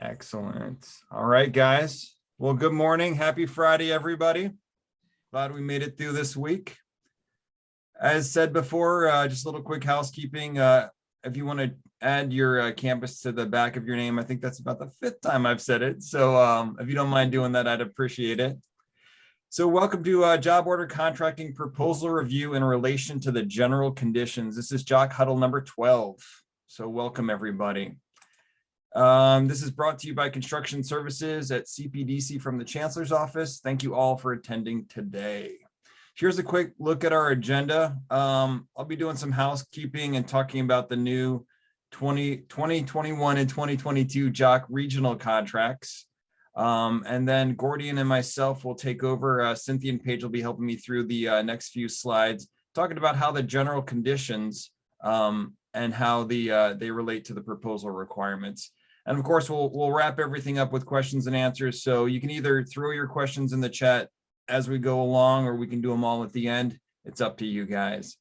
Excellent. All right, guys. Well, good morning. Happy Friday, everybody. Glad we made it through this week. As said before, just a little quick housekeeping. If you want to add your campus to the back of your name, I think that's about the 5th time I've said it. So if you don't mind doing that, I'd appreciate it. So welcome to Job Order Contracting Proposal Review in relation to the general conditions. This is JOC Huddle number 12. So welcome, everybody. This is brought to you by Construction Services at CPDC from the Chancellor's Office. Thank you all for attending today. Here's a quick look at our agenda. I'll be doing some housekeeping and talking about the new 2021 and 2022 JOC regional contracts. And then Gordian and myself will take over. Cynthia and Paige will be helping me through the next few slides, talking about how the general conditions and how they relate to the proposal requirements. And of course, we'll wrap everything up with questions and answers. So you can either throw your questions in the chat as we go along, or we can do them all at the end. It's up to you guys.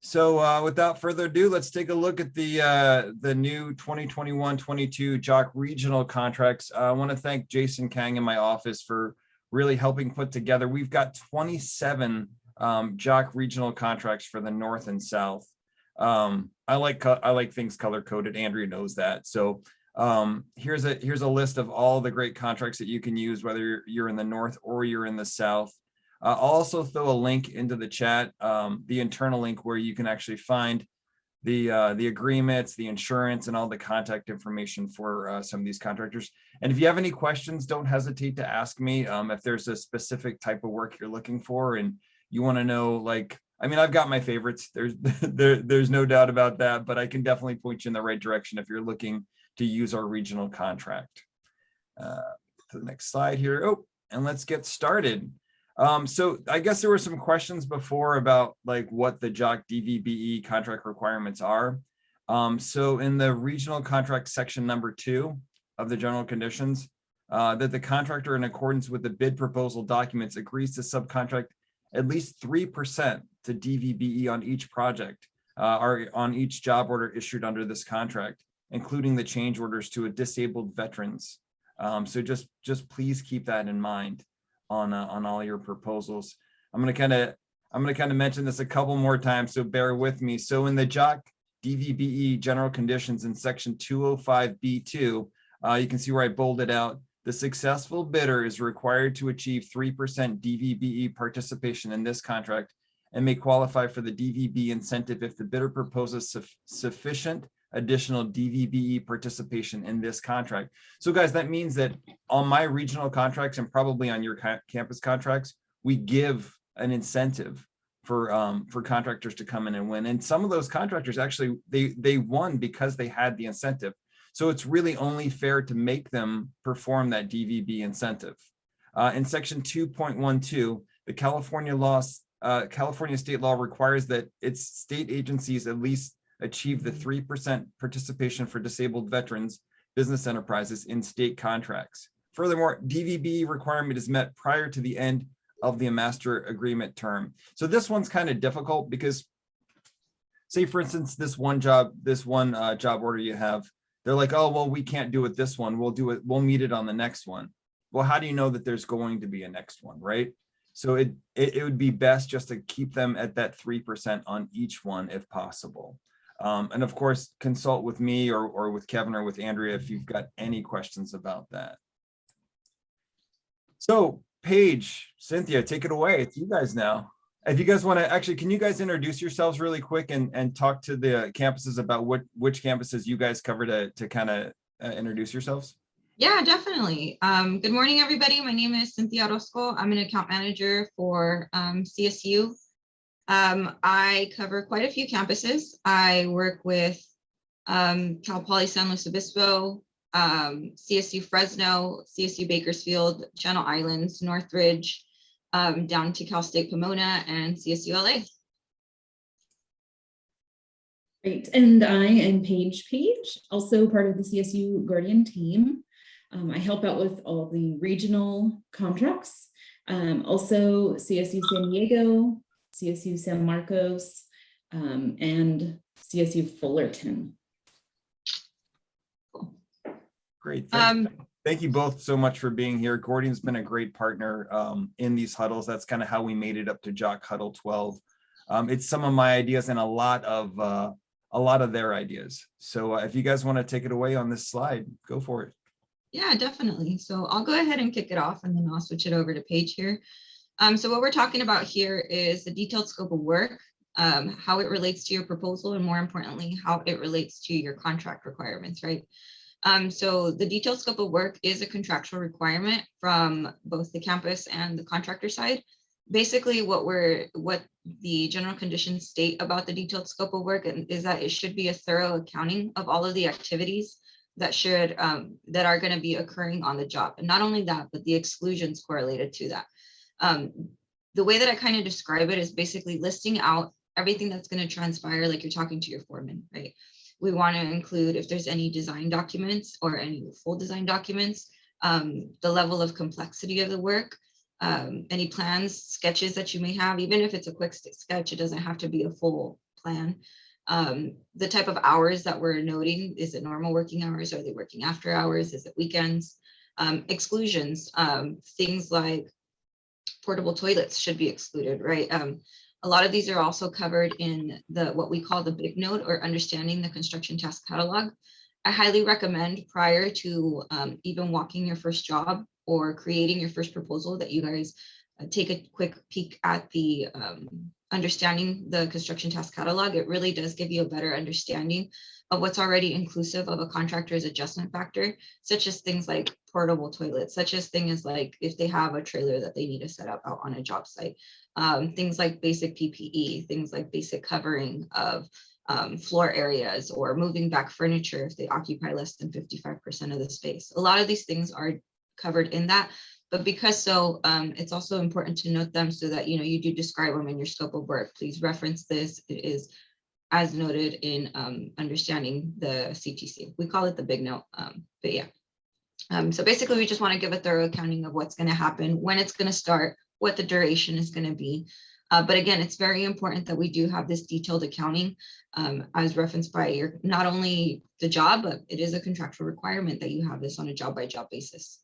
So without further ado, let's take a look at the new 2021-22 JOC regional contracts. I want to thank Jason Kang in my office for really helping put together. We've got 27 JOC regional contracts for the North and South. I like things color coded. Andrea knows that. So here's a list of all the great contracts that you can use, whether you're in the North or you're in the South. I'll also throw a link into the chat, the internal link where you can actually find the agreements, the insurance, and all the contact information for some of these contractors. And if you have any questions, don't hesitate to ask me. If there's a specific type of work you're looking for and you want to know, like, I mean, I've got my favorites. There's no doubt about that, but I can definitely point you in the right direction if you're looking to use our regional contract. To the next slide here. Oh, and let's get started. So I guess there were some questions before about like what the JOC DVBE contract requirements are. So in the regional contract section number 2 of the general conditions, that the contractor in accordance with the bid proposal documents agrees to subcontract at least 3% to DVBE on each project or on each job order issued under this contract, including the change orders to a disabled veterans. So just please keep that in mind on all your proposals. I'm gonna kind of mention this a couple more times, so bear with me. So in the JOC DVBE general conditions in section 205B2, you can see where I bolded out, the successful bidder is required to achieve 3% DVBE participation in this contract and may qualify for the DVB incentive if the bidder proposes sufficient additional DVBE participation in this contract. So guys, that means that on my regional contracts and probably on your campus contracts, we give an incentive for contractors to come in and win. And some of those contractors actually, they won because they had the incentive. So it's really only fair to make them perform that DVB incentive. In section 2.12, the California state law requires that its state agencies at least achieve the 3% participation for disabled veterans business enterprises in state contracts. Furthermore, DVB requirement is met prior to the end of the master agreement term. So this one's kind of difficult because, say for instance, this one job order you have, they're like, oh, well, we can't do it this one. We'll meet it on the next one. Well, how do you know that there's going to be a next one, right? So it would be best just to keep them at that 3% on each one if possible. And of course, consult with me or with Kevin or with Andrea if you've got any questions about that. So Paige, Cynthia, take it away. It's you guys now. If you guys want to, actually, can you guys introduce yourselves really quick and talk to the campuses about which campuses you guys cover to kind of introduce yourselves? Yeah, definitely. Good morning, everybody. My name is Cynthia Orozco. I'm an account manager for CSU. I cover quite a few campuses. I work with Cal Poly San Luis Obispo, CSU Fresno, CSU Bakersfield, Channel Islands, Northridge, down to Cal State Pomona, and CSU LA. Great, and I am Paige, also part of the CSU Guardian team. I help out with all the regional contracts, also CSU San Diego, CSU San Marcos, and CSU Fullerton. Great. Thank you both so much for being here. Gordian's been a great partner in these huddles. That's kind of how we made it up to JOC Huddle 12. It's some of my ideas and a lot of their ideas. So if you guys want to take it away on this slide, go for it. Yeah, definitely. So I'll go ahead and kick it off, and then I'll switch it over to Paige here. So what we're talking about here is the detailed scope of work, how it relates to your proposal, and more importantly, how it relates to your contract requirements, right? So the detailed scope of work is a contractual requirement from both the campus and the contractor side. Basically, what the general conditions state about the detailed scope of work is that it should be a thorough accounting of all of the activities that that are going to be occurring on the job. And not only that, but the exclusions correlated to that. The way that I kind of describe it is basically listing out everything that's going to transpire, like you're talking to your foreman, right? We want to include if there's any design documents or any full design documents, the level of complexity of the work, any plans, sketches that you may have, even if it's a quick sketch, it doesn't have to be a full plan. The type of hours that we're noting, is it normal working hours? Are they working after hours? Is it weekends? Exclusions, things like portable toilets should be excluded, right? A lot of these are also covered in what we call the big note, or understanding the construction task catalog. I highly recommend, prior to even walking your first job or creating your first proposal, that you guys take a quick peek at the understanding the construction task catalog. It really does give you a better understanding of what's already inclusive of a contractor's adjustment factor, such as things like portable toilets, such as things like if they have a trailer that they need to set up out on a job site, things like basic PPE, things like basic covering of floor areas, or moving back furniture if they occupy less than 55% of the space. A lot of these things are covered in that, but because it's also important to note them so that you do describe them in your scope of work. Please reference this. It is as noted in understanding the CTC. We call it the big note, but yeah. So basically, we just want to give a thorough accounting of what's going to happen, when it's going to start, what the duration is going to be. But again, it's very important that we do have this detailed accounting as referenced by not only the job, but it is a contractual requirement that you have this on a job by job basis.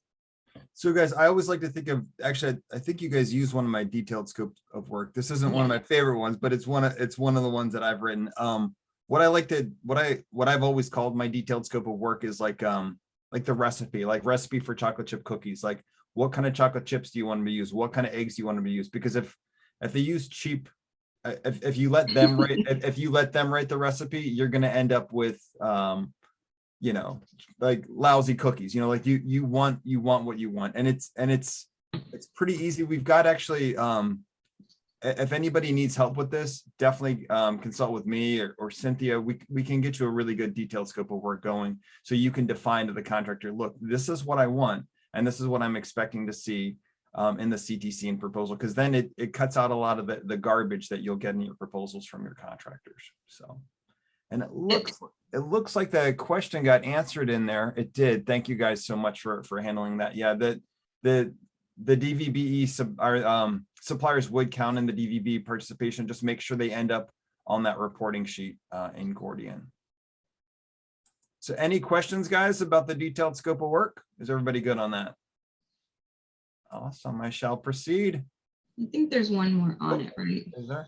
So guys, I always like to think of, actually, I think you guys use one of my detailed scope of work. This isn't one of my favorite ones, but it's one of the ones that I've written. What I've always called my detailed scope of work is like the recipe for chocolate chip cookies. Like, what kind of chocolate chips do you want to use? What kind of eggs do you want to use? Because if they use cheap, if you let them write the recipe, you're going to end up with like lousy cookies. Like you want what you want, and it's pretty easy. We've got actually, if anybody needs help with this, definitely consult with me or Cynthia. We can get you a really good detailed scope of work going, so you can define to the contractor, look, this is what I want, and this is what I'm expecting to see in the CTC and proposal, because then it cuts out a lot of the garbage that you'll get in your proposals from your contractors. So, and it looks like the question got answered in there. It did. Thank you guys so much for handling that. Yeah, the DVBE suppliers would count in the DVB participation. Just make sure they end up on that reporting sheet in Gordian. So any questions, guys, about the detailed scope of work? Is everybody good on that? Awesome. I shall proceed. I think there's one more on it, right? Is there?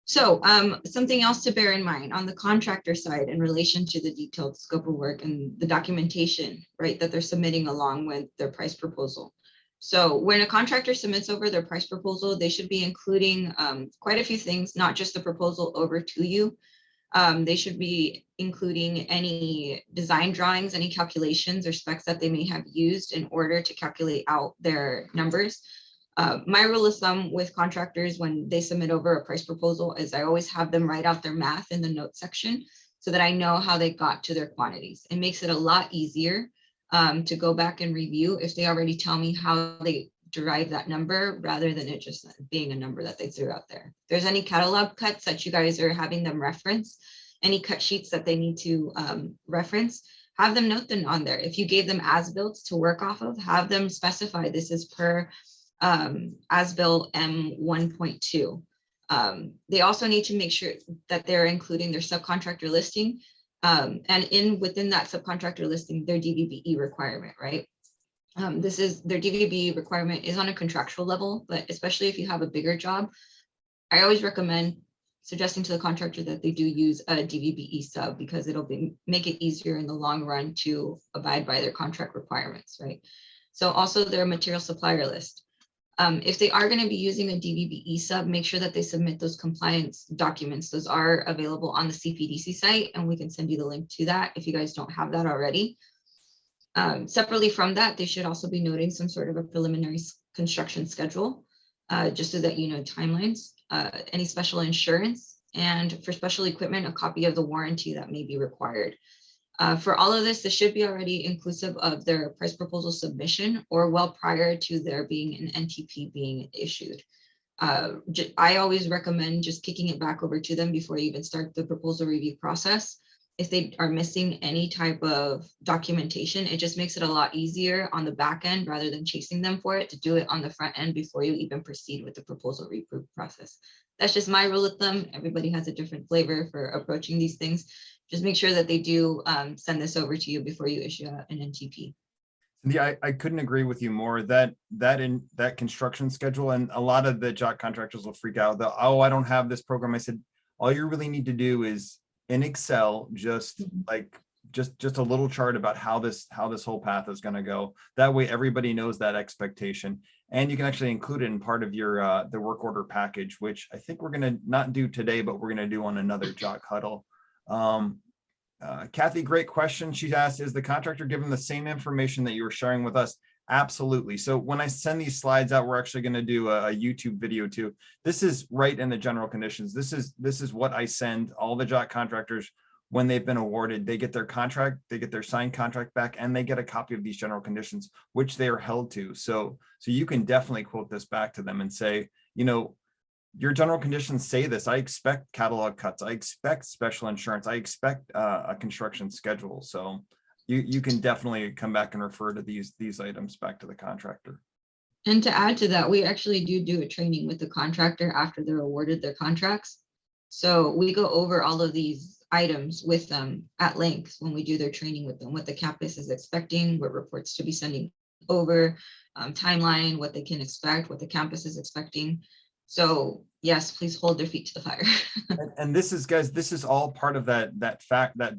So something else to bear in mind on the contractor side in relation to the detailed scope of work and the documentation, right, that they're submitting along with their price proposal. So when a contractor submits over their price proposal, they should be including quite a few things, not just the proposal over to you. They should be including any design drawings, any calculations or specs that they may have used in order to calculate out their numbers. My rule of thumb with contractors when they submit over a price proposal is I always have them write out their math in the notes section so that I know how they got to their quantities. It makes it a lot easier to go back and review if they already tell me how they derive that number, rather than it just being a number that they threw out there. If there's any catalog cuts that you guys are having them reference, any cut sheets that they need to reference, have them note them on there. If you gave them as-built to work off of, have them specify this is per as-built M1.2. They also need to make sure that they're including their subcontractor listing And within that subcontractor listing, their DVBE requirement, right? This is their DVBE requirement is on a contractual level, but especially if you have a bigger job, I always recommend suggesting to the contractor that they do use a DVBE sub, because it'll make it easier in the long run to abide by their contract requirements, right? So also their material supplier list. If they are going to be using a DVBE sub, make sure that they submit those compliance documents. Those are available on the CPDC site, and we can send you the link to that if you guys don't have that already. Separately from that, they should also be noting some sort of a preliminary construction schedule, just so that you know timelines, any special insurance, and for special equipment, a copy of the warranty that may be required. For all of this should be already inclusive of their price proposal submission or well prior to there being an NTP being issued. I always recommend just kicking it back over to them before you even start the proposal review process. If they are missing any type of documentation, it just makes it a lot easier on the back end rather than chasing them for it, to do it on the front end before you even proceed with the proposal review process. That's just my rule of thumb. Everybody has a different flavor for approaching these things. Just make sure that they do send this over to you before you issue an NTP. Yeah, I couldn't agree with you more. That construction schedule, and a lot of the JOC contractors will freak out. Oh, I don't have this program. I said, all you really need to do is in Excel, just a little chart about how this whole path is going to go. That way, everybody knows that expectation, and you can actually include it in part of your the work order package, which I think we're going to not do today, but we're going to do on another JOC huddle. Kathy, great question. She asked, is the contractor given the same information that you were sharing with us? Absolutely. So when I send these slides out, we're actually going to do a YouTube video too. This is right in the general conditions. This is what I send all the JOC contractors when they've been awarded. They get their contract, they get their signed contract back, and they get a copy of these general conditions, which they are held to. So you can definitely quote this back to them and say, you know, your general conditions say this. I expect catalog cuts. I expect special insurance. I expect a construction schedule. So you can definitely come back and refer to these items back to the contractor. And to add to that, we actually do a training with the contractor after they're awarded their contracts. So we go over all of these items with them at length when we do their training with them, what the campus is expecting, what reports to be sending over, timeline, what they can expect, what the campus is expecting. So yes, please hold their feet to the fire. And this is, guys, this is all part of that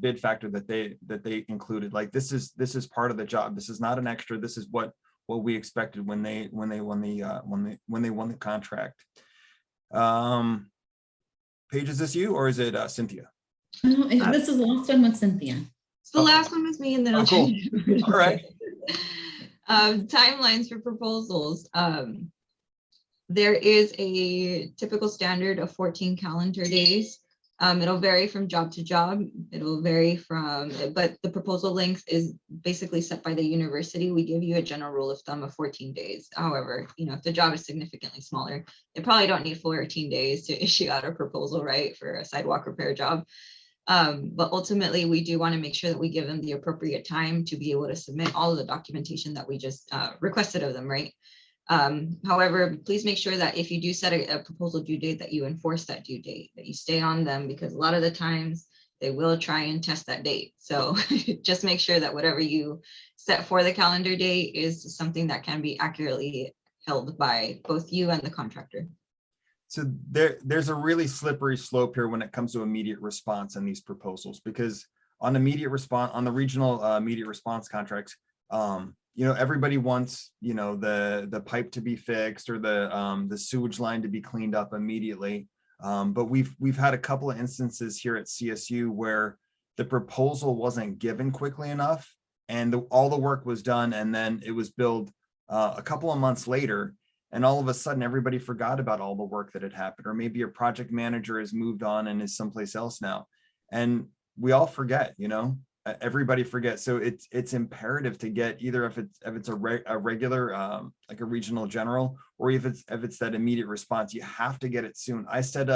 bid factor that they included. Like this is part of the job. This is not an extra. This is what we expected when they won the contract. Paige, is this you or is it Cynthia? This is the last one with Cynthia. So the last one was me, and then I'll cool. All right. Timelines for proposals. There is a typical standard of 14 calendar days. It'll vary from job to job. It'll vary but the proposal length is basically set by the university. We give you a general rule of thumb of 14 days. However, you know, if the job is significantly smaller, they probably don't need 14 days to issue out a proposal, right, for a sidewalk repair job. But ultimately, we do want to make sure that we give them the appropriate time to be able to submit all of the documentation that we just requested of them, right? However, please make sure that if you do set a proposal due date, that you enforce that due date, that you stay on them, because a lot of the times they will try and test that date. So just make sure that whatever you set for the calendar date is something that can be accurately held by both you and the contractor. So there's a really slippery slope here when it comes to immediate response in these proposals, because on immediate response, on the regional immediate response contracts, you know, everybody wants, you know, the pipe to be fixed or the sewage line to be cleaned up immediately. But we've had a couple of instances here at CSU where the proposal wasn't given quickly enough, and all the work was done, and then it was billed a couple of months later, and all of a sudden everybody forgot about all the work that had happened, or maybe a project manager has moved on and is someplace else now, and we all forget, you know. Everybody forgets. So it's imperative to get, either if it's a regular like a regional general, or if it's that immediate response, you have to get it soon. I set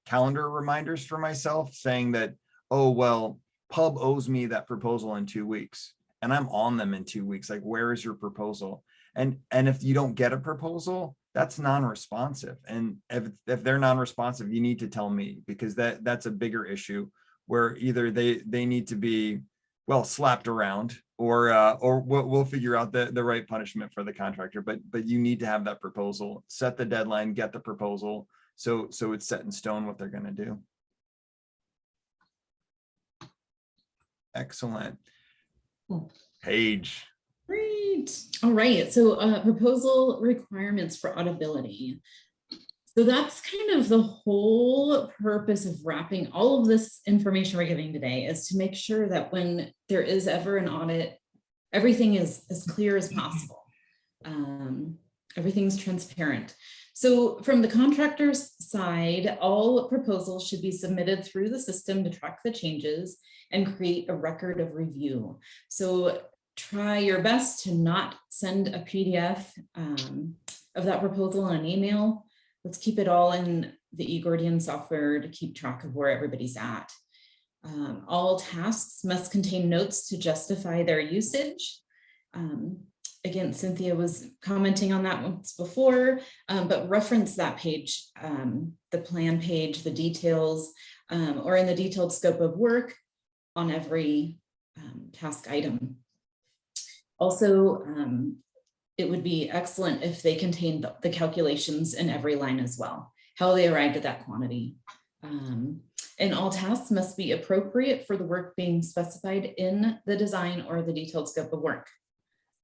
calendar reminders for myself saying that, oh, well, Pub owes me that proposal in 2 weeks, and I'm on them in 2 weeks. Like, where is your proposal? And if you don't get a proposal, that's non-responsive. And if they're non-responsive, you need to tell me, because that's a bigger issue. where either they need to be, well, slapped around, or we'll figure out the right punishment for the contractor. But you need to have that proposal, set the deadline, get the proposal, so it's set in stone what they're going to do. Excellent. Cool. Paige. Great. All right. So proposal requirements for auditability. So that's kind of the whole purpose of wrapping all of this information we're giving today, is to make sure that when there is ever an audit, everything is as clear as possible. Everything's transparent. So from the contractor's side, all proposals should be submitted through the system to track the changes and create a record of review. So try your best to not send a PDF of that proposal in an email. Let's keep it all in the eGuardian software to keep track of where everybody's at. All tasks must contain notes to justify their usage. Again, Cynthia was commenting on that once before, but reference that page, the plan page, the details, or in the detailed scope of work on every task item. Also, it would be excellent if they contained the calculations in every line as well, how they arrived at that quantity. And all tasks must be appropriate for the work being specified in the design or the detailed scope of work.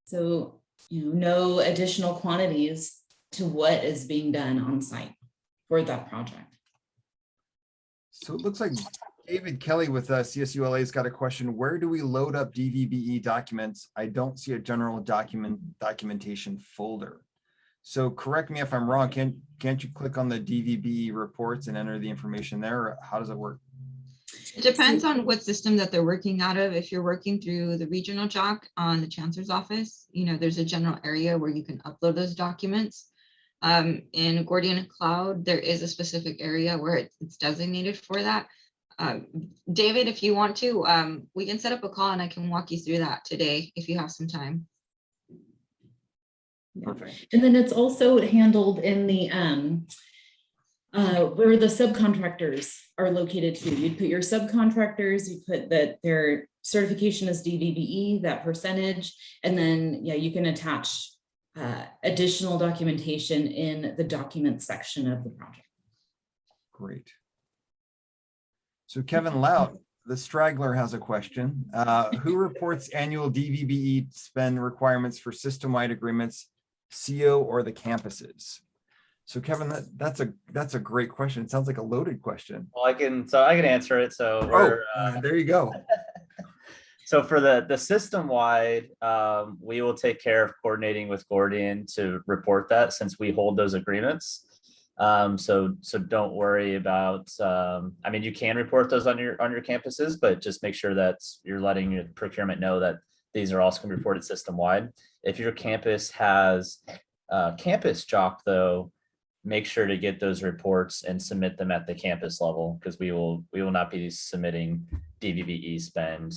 So, no additional quantities to what is being done on site for that project. So it looks like David Kelly with CSU LA has got a question. Where do we load up DVBE documents? I don't see a general documentation folder. So correct me if I'm wrong. Can't you click on the DVBE reports and enter the information there? Or how does it work? It depends on what system that they're working out of. If you're working through the regional JOC on the chancellor's office, there's a general area where you can upload those documents. In Gordian Cloud, there is a specific area where it's designated for that. David, if you want to, we can set up a call and I can walk you through that today if you have some time. Perfect. And then it's also handled in the where the subcontractors are located too. You'd put your subcontractors, you put that their certification is DVBE, that percentage, and then you can attach additional documentation in the document section of the project. Great. So Kevin Lout, the straggler, has a question. Who reports annual DVBE spend requirements for system-wide agreements, CO or the campuses? So Kevin, that's a great question. It sounds like a loaded question. Well, I can answer it. So there you go. So for the system-wide, we will take care of coordinating with Gordian to report that, since we hold those agreements. So don't worry about, you can report those on your campuses, but just make sure that you're letting your procurement know that these are also going to be reported system-wide. If your campus has campus JOC though, make sure to get those reports and submit them at the campus level, because we will not be submitting DVBE spend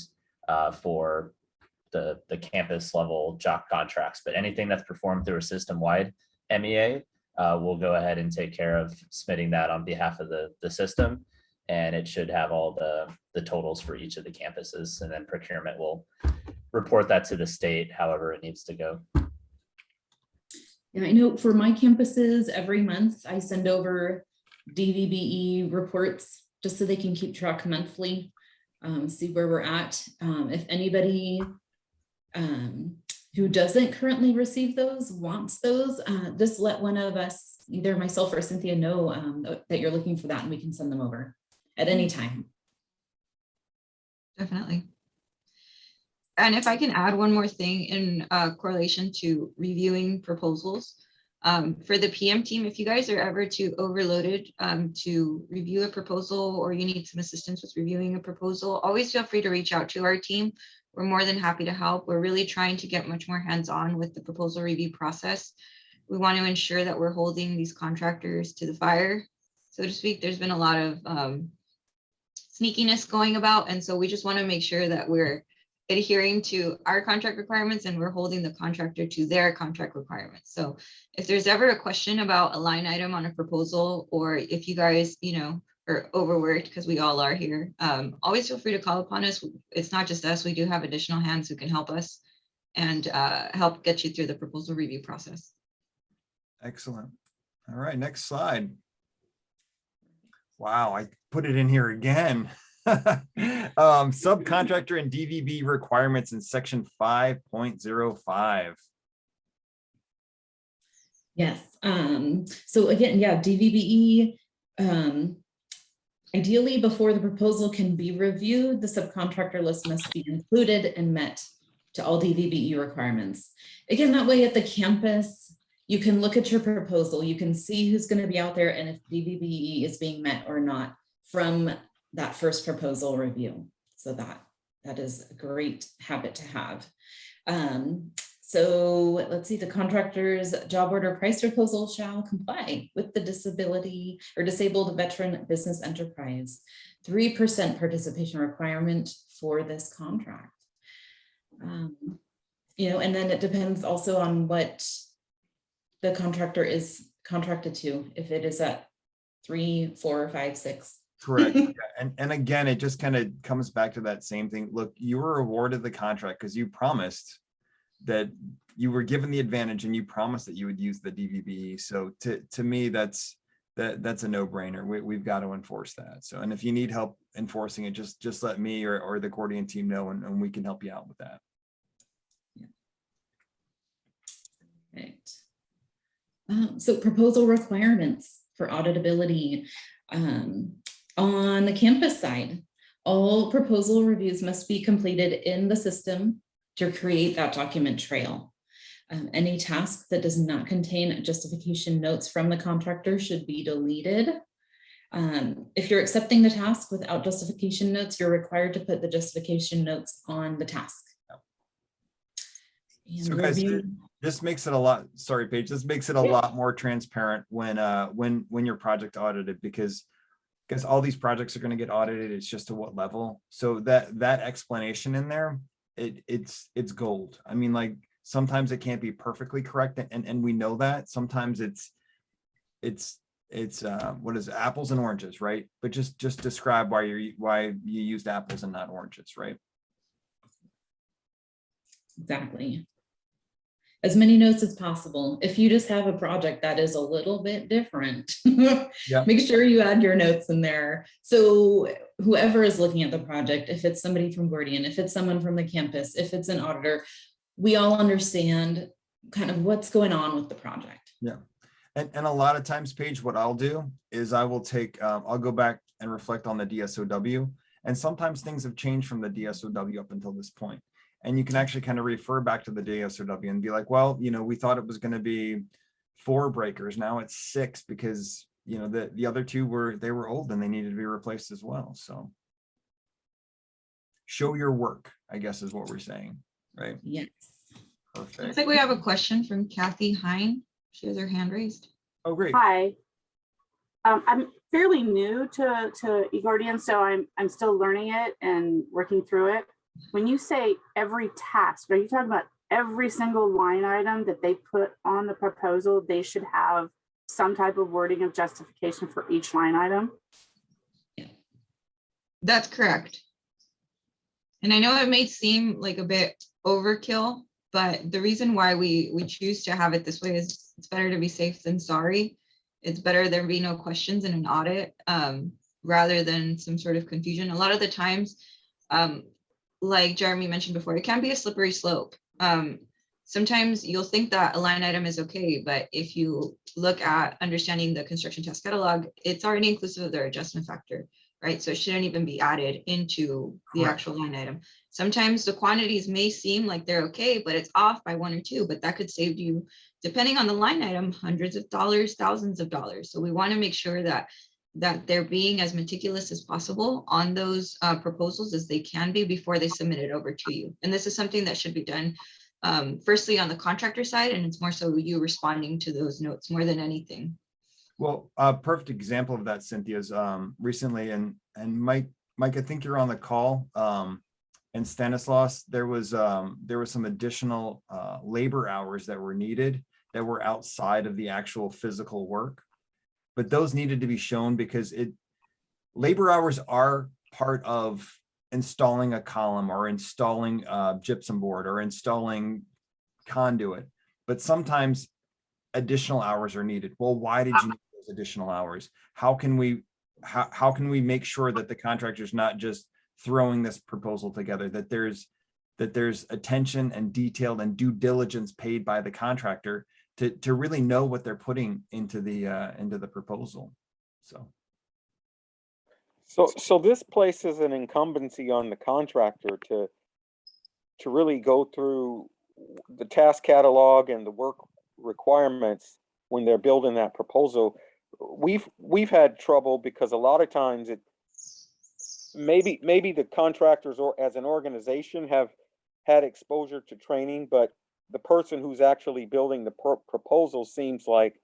for the campus level JOC contracts, but anything that's performed through a system-wide MEA, we'll go ahead and take care of submitting that on behalf of the system, and it should have all the totals for each of the campuses, and then procurement will report that to the state however it needs to go. Yeah, I know for my campuses, every month I send over DVBE reports just so they can keep track monthly, see where we're at. If anybody who doesn't currently receive those wants those, just let one of us, either myself or Cynthia, know that you're looking for that, and we can send them over at any time. Definitely. And if I can add one more thing in correlation to reviewing proposals, for the PM team, if you guys are ever too overloaded to review a proposal, or you need some assistance with reviewing a proposal, always feel free to reach out to our team. We're more than happy to help. We're really trying to get much more hands-on with the proposal review process. We want to ensure that we're holding these contractors to the fire, so to speak. There's been a lot of sneakiness going about, and so we just want to make sure that we're adhering to our contract requirements and we're holding the contractor to their contract requirements. So if there's ever a question about a line item on a proposal, or if you guys, or overworked, because we all are here, always feel free to call upon us. It's not just us. We do have additional hands who can help us and help get you through the proposal review process. Excellent. All right, next slide. Wow, I put it in here again. Subcontractor and DVB requirements in section 5.05. Yes. So again, yeah, DVBE, ideally before the proposal can be reviewed, the subcontractor list must be included and met to all DVBE requirements. Again, that way at the campus, you can look at your proposal, you can see who's going to be out there and if DVBE is being met or not from that first proposal review. So that is a great habit to have. So let's see, the contractor's job order price proposal shall comply with the disability or disabled veteran business enterprise 3% participation requirement for this contract. You know, and then it depends also on what the contractor is contracted to, if it is at 3, 4, 5, 6. Correct. Yeah. And again, it just kind of comes back to that same thing. Look, you were awarded the contract because you promised that you were given the advantage and you promised that you would use the DVB. So to me, that's a no-brainer. We've got to enforce that. So, and if you need help enforcing it, just let me or the Gordian team know, and we can help you out with that. Right. So proposal requirements for auditability. On the campus side, all proposal reviews must be completed in the system to create that document trail. Any task that does not contain justification notes from the contractor should be deleted. If you're accepting the task without justification notes, you're required to put the justification notes on the task. And So guys, this makes it a lot, sorry, Paige, this makes it a lot more transparent when your project audited, because all these projects are going to get audited. It's just to what level. So that explanation in there, it's gold. I mean, like sometimes it can't be perfectly correct, and we know that. Sometimes it's what is it, apples and oranges, right? But just describe why you used apples and not oranges, right? Exactly. As many notes as possible. If you just have a project that is a little bit different, make sure you add your notes in there. So whoever is looking at the project, if it's somebody from Gordian, if it's someone from the campus, if it's an auditor, we all understand kind of what's going on with the project. Yeah. And a lot of times, Paige, what I'll do is I will take, I'll go back and reflect on the DSOW. And sometimes things have changed from the DSOW up until this point. And you can actually kind of refer back to the DSOW and be like, well, you know, we thought it was going to be 4 breakers. Now it's 6 because, you know, the other 2 were old and they needed to be replaced as well. So show your work, I guess, is what we're saying, right? Yes. Perfect. Looks like we have a question from Kathy Hine. She has her hand raised. Oh, great. Hi. I'm fairly new to eGordian, so I'm still learning it and working through it. When you say every task, are you talking about every single line item that they put on the proposal? They should have some type of wording of justification for each line item? That's correct. And I know it may seem like a bit overkill, but the reason why we choose to have it this way is it's better to be safe than sorry. It's better there be no questions in an audit rather than some sort of confusion. A lot of the times, like Jeremy mentioned before, it can be a slippery slope. Sometimes you'll think that a line item is okay, but if you look at understanding the construction task catalog, it's already inclusive of their adjustment factor, right? So it shouldn't even be added into the actual line item. Sometimes the quantities may seem like they're okay, but it's off by 1 or 2, but that could save you, depending on the line item, hundreds of dollars, thousands of dollars. So we want to make sure that they're being as meticulous as possible on those proposals as they can be before they submit it over to you. And this is something that should be done firstly on the contractor side, and it's more so you responding to those notes more than anything. Well, a perfect example of that, Cynthia, is recently, and Mike, I think you're on the call, and Stanislaus, there was some additional labor hours that were needed that were outside of the actual physical work. But those needed to be shown because labor hours are part of installing a column or installing gypsum board or installing conduit, but sometimes additional hours are needed. Well, why did you need those additional hours? How can we make sure that the contractor's not just throwing this proposal together, that there's attention and detailed and due diligence paid by the contractor to really know what they're putting into the proposal. So this places an incumbency on the contractor to really go through the task catalog and the work requirements when they're building that proposal. We've had trouble because a lot of times maybe the contractors or as an organization have had exposure to training, but the person who's actually building the proposal seems like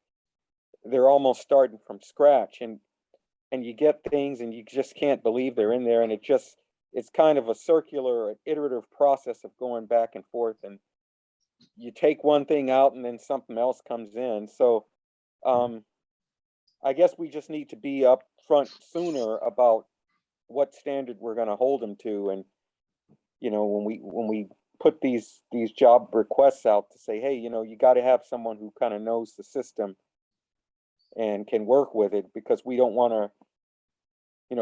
they're almost starting from scratch, and you get things and you just can't believe they're in there, and it's kind of a circular, iterative process of going back and forth, and you take one thing out and then something else comes in. So I guess we just need to be up front sooner about what standard we're going to hold them to. And, when we put these job requests out to say, hey, you got to have someone who kind of knows the system and can work with it, because we don't want to,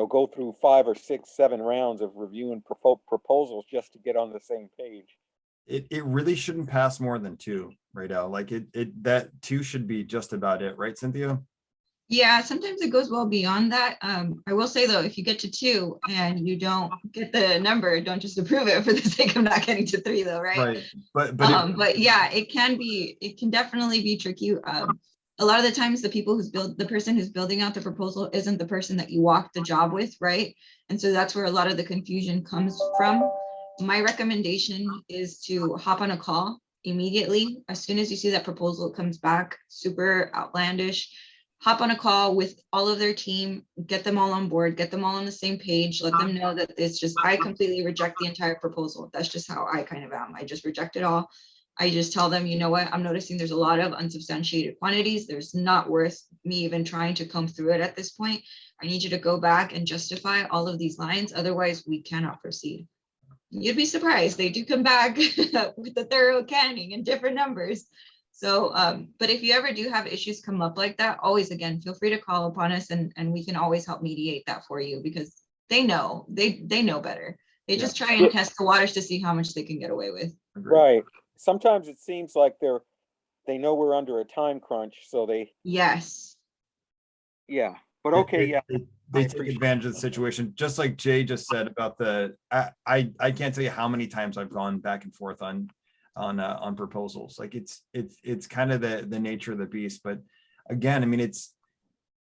go through 5 or 6, 7 rounds of reviewing proposals just to get on the same page. It really shouldn't pass more than 2 right now. Like that 2 should be just about it, right, Cynthia? Yeah, sometimes it goes well beyond that. I will say though, if you get to 2 and you don't get the number, don't just approve it for the sake of not getting to 3 though, right? Right. But yeah, it can definitely be tricky. A lot of the times the person who's building out the proposal isn't the person that you walked the job with, right? And so that's where a lot of the confusion comes from. My recommendation is to hop on a call immediately. As soon as you see that proposal comes back, super outlandish, hop on a call with all of their team, get them all on board, get them all on the same page, let them know that I completely reject the entire proposal. That's just how I kind of am. I just reject it all. I just tell them, you know what, I'm noticing there's a lot of unsubstantiated quantities. There's not worth me even trying to comb through it at this point. I need you to go back and justify all of these lines. Otherwise, we cannot proceed. You'd be surprised. They do come back with a thorough canning and different numbers. So, but if you ever do have issues come up like that, always, again, feel free to call upon us and we can always help mediate that for you, because they know better. They just try and test the waters to see how much they can get away with. Right. Sometimes it seems like they know we're under a time crunch, so they. Yes. Yeah, but okay, They take advantage of the situation, just like Jay just said about I can't tell you how many times I've gone back and forth on proposals. Like it's kind of the nature of the beast. But again, I mean,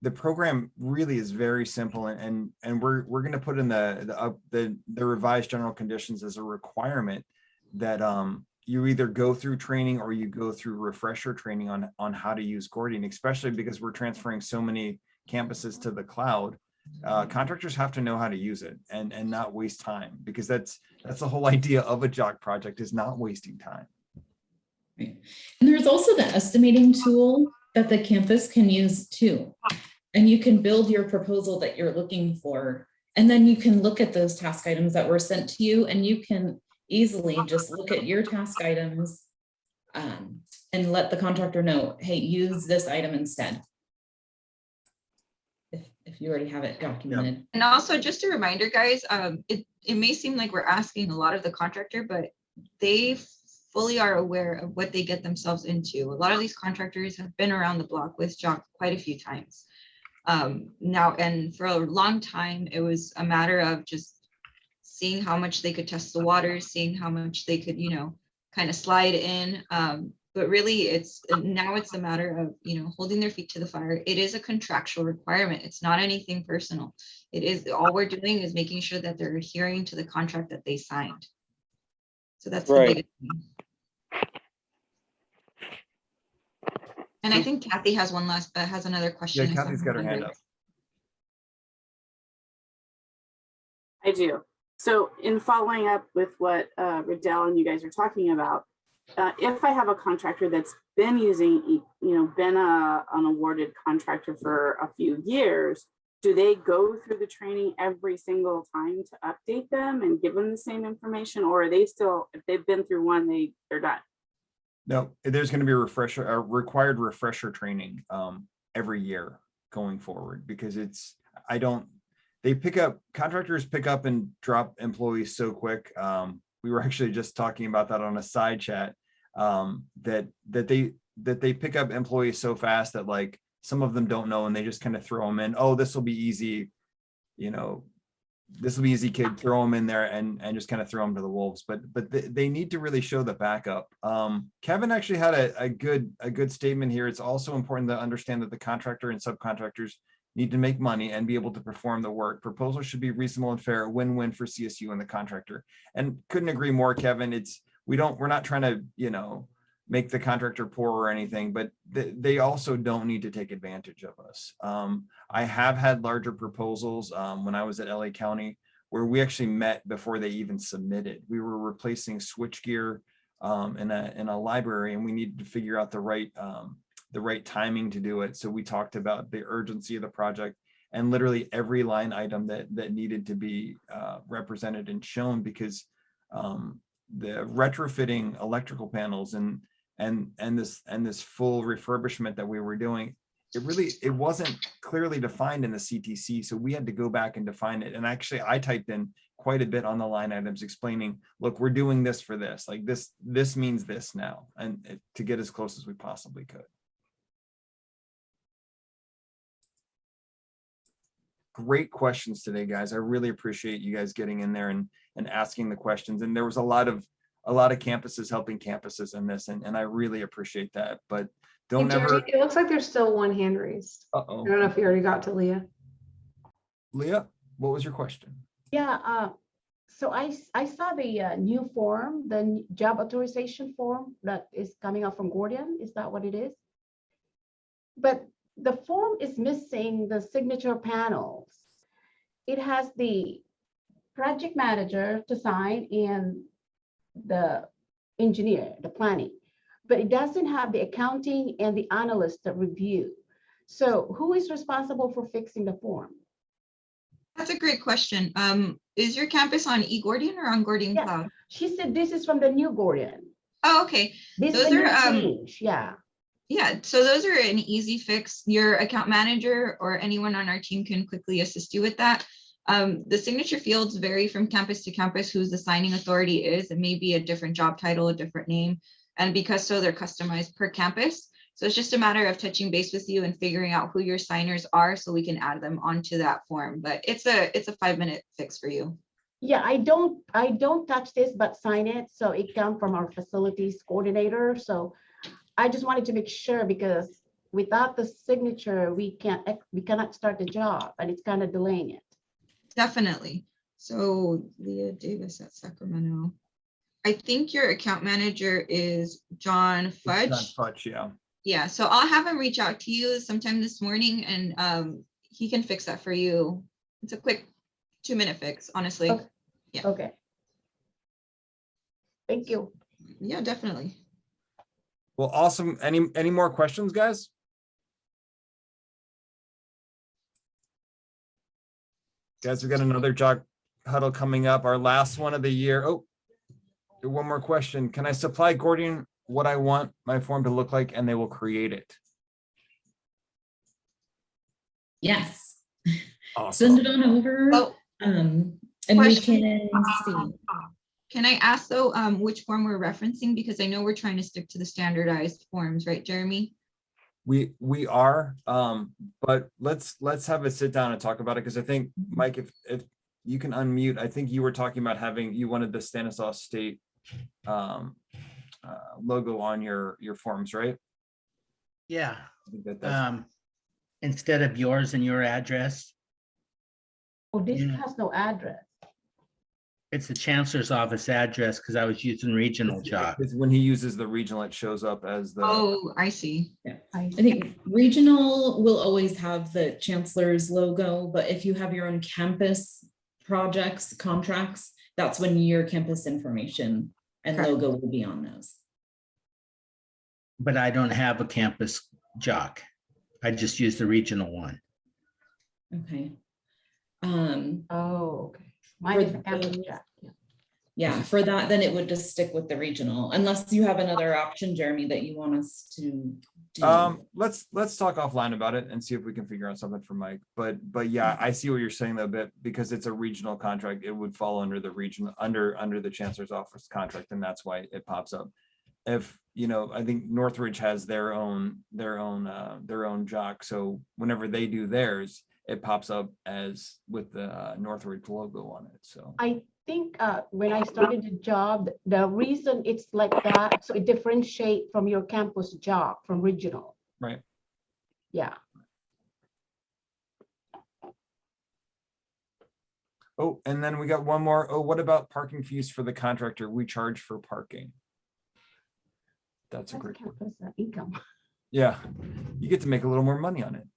the program really is very simple, and we're going to put in the revised general conditions as a requirement that you either go through training or you go through refresher training on how to use Gordian, especially because we're transferring so many campuses to the cloud. Contractors have to know how to use it and not waste time, because that's the whole idea of a JOC project, is not wasting time. Right. And there's also the estimating tool that the campus can use too. And you can build your proposal that you're looking for. And then you can look at those task items that were sent to you, and you can easily just look at your task items and let the contractor know, hey, use this item instead. If you already have it documented. Yeah. And also just a reminder, guys, it may seem like we're asking a lot of the contractor, but they fully are aware of what they get themselves into. A lot of these contractors have been around the block with JOC quite a few times. Now, and for a long time, it was a matter of just seeing how much they could test the waters, seeing how much they could, kind of slide in. But really, now it's a matter of, holding their feet to the fire. It is a contractual requirement. It's not anything personal. It is, all we're doing is making sure that they're adhering to the contract that they signed. So that's right. The biggest thing. And I think Kathy has has another question. Yeah, Kathy's got her hand up. I do. So in following up with what Riddell and you guys are talking about, if I have a contractor that's been using, been an awarded contractor for a few years, do they go through the training every single time to update them and give them the same information, or are they still, if they've been through one, they're done? No, there's going to be a required refresher training every year going forward, because contractors pick up and drop employees so quick. We were actually just talking about that on a side chat, that they pick up employees so fast that like some of them don't know, and they just kind of throw them in. Oh, this will be easy, this will be easy, kid, throw them in there and just kind of throw them to the wolves. But they need to really show the backup. Kevin actually had a good statement here. It's also important to understand that the contractor and subcontractors need to make money and be able to perform the work. Proposals should be reasonable and fair, win-win for CSU and the contractor. And couldn't agree more, Kevin. We're not trying to, make the contractor poor or anything, but they also don't need to take advantage of us. I have had larger proposals when I was at LA County, where we actually met before they even submitted. We were replacing switchgear in a library, and we needed to figure out the right timing to do it. So we talked about the urgency of the project and literally every line item that needed to be represented and shown, because the retrofitting electrical panels and this full refurbishment that we were doing, it wasn't clearly defined in the CTC. So we had to go back and define it. And actually I typed in quite a bit on the line items explaining, look, we're doing this for this, like this means this now, and to get as close as we possibly could. Great questions today, guys. I really appreciate you guys getting in there and asking the questions. And there was a lot of campuses helping campuses in this, and I really appreciate that. But don't Hey, ever. Jeremy, it looks like there's still one hand raised. Uh-oh. I don't know if you already got to Leah. Leah, what was your question? Yeah, so I saw the new form, the job authorization form that is coming out from Gordian. Is that what it is? But the form is missing the signature panels. It has the project manager to sign and the engineer, the planning, but it doesn't have the accounting and the analyst to review. So who is responsible for fixing the form? That's a great question. Is your campus on eGordian or on Gordian Yeah. Cloud? She said this is from the new Gordian. Oh, okay. This Those is a new are, change, yeah. Yeah, so those are an easy fix. Your account manager or anyone on our team can quickly assist you with that. The signature fields vary from campus to campus whose the signing authority is. It may be a different job title, a different name, and because so they're customized per campus. So it's just a matter of touching base with you and figuring out who your signers are so we can add them onto that form. But it's a 5-minute fix for you. Yeah, I don't touch this, but sign it. So it comes from our facilities coordinator. So I just wanted to make sure, because without the signature, we cannot start the job, and it's kind of delaying it. Definitely. So Leah Davis at Sacramento. I think your account manager is John Fudge. John Fudge, yeah. Yeah, so I'll have him reach out to you sometime this morning, and he can fix that for you. It's a quick 2-minute fix, honestly. Okay. Yeah. Okay. Thank you. Yeah, definitely. Well, awesome. Any more questions, guys? Guys, we've got another JOC huddle coming up, our last one of the year. Oh, one more question. Can I supply Gordian what I want my form to look like, and they will create it? Yes. Awesome. Send it on over. Oh, And we question. can see. Can I ask though, which form we're referencing? Because I know we're trying to stick to the standardized forms, right, Jeremy? We are, but let's have a sit down and talk about it, because I think, Mike, if you can unmute, I think you were talking about you wanted the Stanislaus State logo on your forms, right? Yeah, I think that's instead of yours and your address, Oh, this Yeah. has no address. it's the chancellor's office address because I was using regional JOC. It's when he uses the regional, it shows up as the. Oh, I see. I think regional will always have the chancellor's logo, but if you have your own campus projects, contracts, that's when your campus information and Correct. logo will be on those. But I don't have a campus JOC. I just use the regional one. Okay. Oh, okay. Mine For is a campus the- JOC. Yeah. Yeah, for that, then it would just stick with the regional, unless you have another option, Jeremy, that you want us to do. Let's talk offline about it and see if we can figure out something for Mike. But yeah, I see what you're saying though, but because it's a regional contract, it would fall under the region, under the chancellor's office contract, and that's why it pops up. If, you know, I think Northridge has their own JOC, so whenever they do theirs, it pops up as with the Northridge logo on it, so. I think when I started the job, the reason it's like that, so it differentiate from your campus JOC from regional. Right. Yeah. Oh, and then we got one more. Oh, what about parking fees for the contractor? We charge for parking. That's a That's great one. campus income. Yeah, you get to make a little more money on it.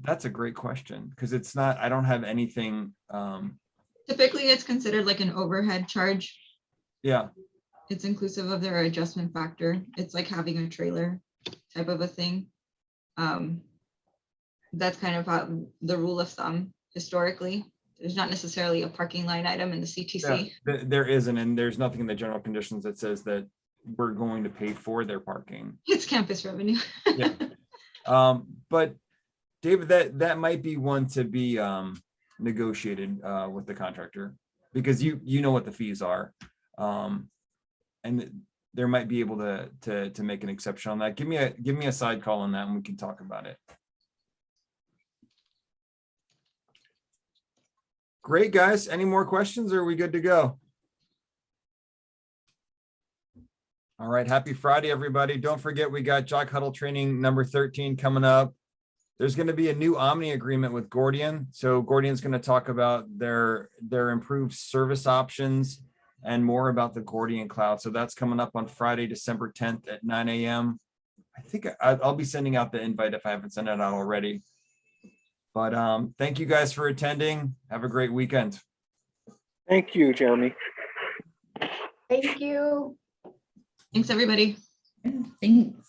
That's a great question, because it's not, I don't have anything. Typically, it's considered like an overhead charge. Yeah, It's inclusive of their adjustment factor. It's like having a trailer type of a thing. That's kind of how the rule of thumb historically. There's not necessarily a parking line item in the CTC. there isn't, and there's nothing in the general conditions that says that we're going to pay for their parking. It's campus revenue. Yeah. But David, that might be one to be negotiated with the contractor, because you know what the fees are. And there might be able to make an exception on that. Give me a side call on that and we can talk about it. Great, guys. Any more questions or are we good to go? All right. Happy Friday, everybody. Don't forget, we got JOC Huddle training number 13 coming up. There's going to be a new Omni agreement with Gordian. So Gordian's going to talk about their improved service options and more about the Gordian Cloud. So that's coming up on Friday, December 10th at 9 a.m. I think I'll be sending out the invite if I haven't sent it out already. But thank you guys for attending. Have a great weekend. Thank you, Jeremy. Thank you. Thanks, everybody. Thanks.